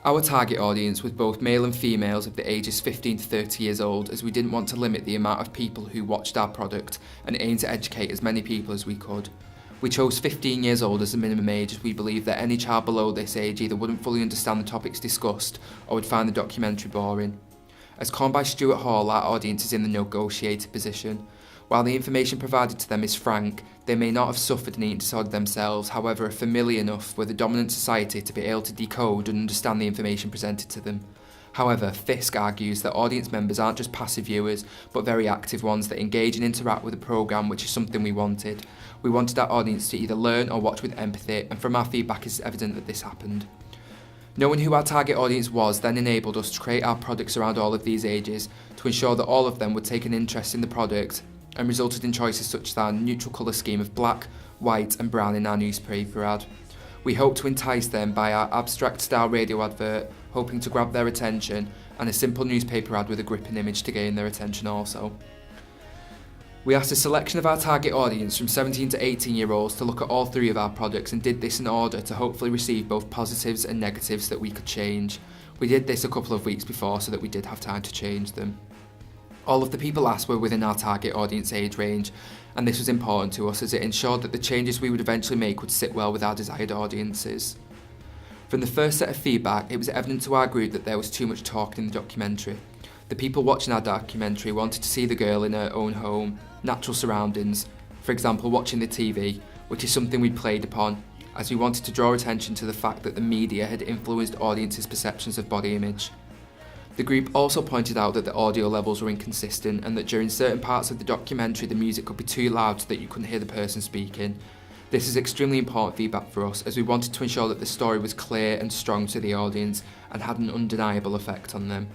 Our target audience was both male and females of the ages 15 to 30 years old, as we didn't want to limit the amount of people who watched our product and aimed to educate as many people as we could. We chose 15 years old as the minimum age, as we believed that any child below this age either wouldn't fully understand the topics discussed or would find the documentary boring. As coined by Stuart Hall, our audience is in the negotiated position. While the information provided to them is frank, they may not have suffered an eating disorder themselves, however are familiar enough with the dominant society to be able to decode and understand the information presented to them. However, Fisk argues that audience members aren't just passive viewers, but very active ones that engage and interact with the programme, which is something we wanted. We wanted our audience to either learn or watch with empathy, and from our feedback it's evident that this happened. Knowing who our target audience was then enabled us to create our products around all of these ages to ensure that all of them would take an interest in the product, and resulted in choices such as our neutral colour scheme of black, white and brown in our newspaper ad. We hope to entice them by our abstract style radio advert, hoping to grab their attention, and a simple newspaper ad with a gripping image to gain their attention also. We asked a selection of our target audience from 17 to 18 year olds to look at all three of our products and did this in order to hopefully receive both positives and negatives that we could change. We did this a couple of weeks before so that we did have time to change them. All of the people asked were within our target audience age range, and this was important to us as it ensured that the changes we would eventually make would sit well with our desired audiences. From the first set of feedback, it was evident to our group that there was too much talking in the documentary. The people watching our documentary wanted to see the girl in her own home, natural surroundings, for example watching the TV, which is something we played upon, as we wanted to draw attention to the fact that the media had influenced audiences' perceptions of body image. The group also pointed out that the audio levels were inconsistent and that during certain parts of the documentary the music could be too loud so that you couldn't hear the person speaking. This is extremely important feedback for us, as we wanted to ensure that the story was clear and strong to the audience and had an undeniable effect on them.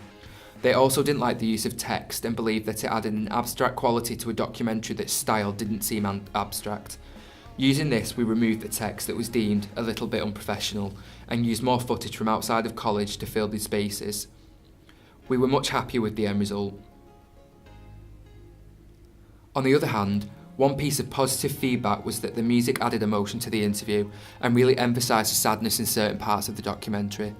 They also didn't like the use of text and believed that it added an abstract quality to a documentary that style didn't seem abstract. Using this, we removed the text that was deemed a little bit unprofessional and used more footage from outside of college to fill these spaces. We were much happier with the end result. On the other hand, one piece of positive feedback was that the music added emotion to the interview and really emphasised the sadness in certain parts of the documentary.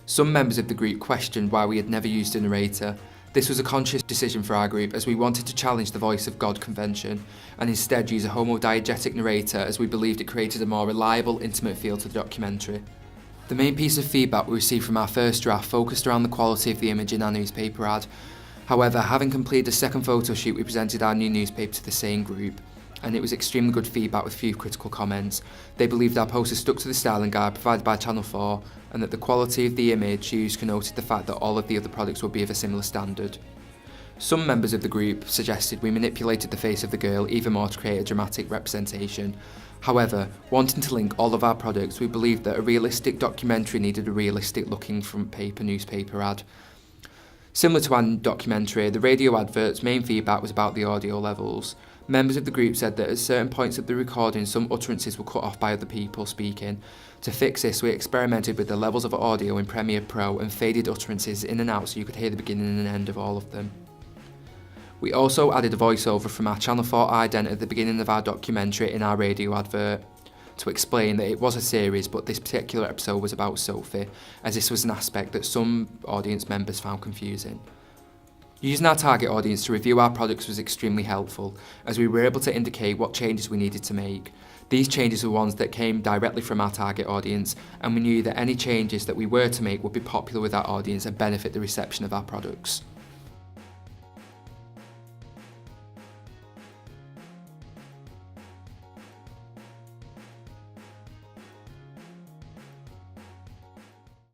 Some members of the group questioned why we had never used a narrator. This was a conscious decision for our group, as we wanted to challenge the voice of God convention and instead use a homodiegetic narrator, as we believed it created a more reliable, intimate feel to the documentary. The main piece of feedback we received from our first draft focused around the quality of the image in our newspaper ad. However, having completed a second photo shoot, we presented our new newspaper to the same group, and it was extremely good feedback with few critical comments. They believed our poster stuck to the styling guide provided by Channel 4, and that the quality of the image used connoted the fact that all of the other products would be of a similar standard. Some members of the group suggested we manipulated the face of the girl even more to create a dramatic representation. However, wanting to link all of our products, we believed that a realistic documentary needed a realistic looking front paper newspaper ad. Similar to our documentary, the radio advert's main feedback was about the audio levels. Members of the group said that at certain points of the recording some utterances were cut off by other people speaking. To fix this, we experimented with the levels of audio in Premiere Pro and faded utterances in and out so you could hear the beginning and end of all of them. We also added a voiceover from our Channel 4 ident at the beginning of our documentary in our radio advert to explain that it was a series, but this particular episode was about Sophie, as this was an aspect that some audience members found confusing. Using our target audience to review our products was extremely helpful, as we were able to indicate what changes we needed to make. These changes were ones that came directly from our target audience, and we knew that any changes that we were to make would be popular with our audience and benefit the reception of our products.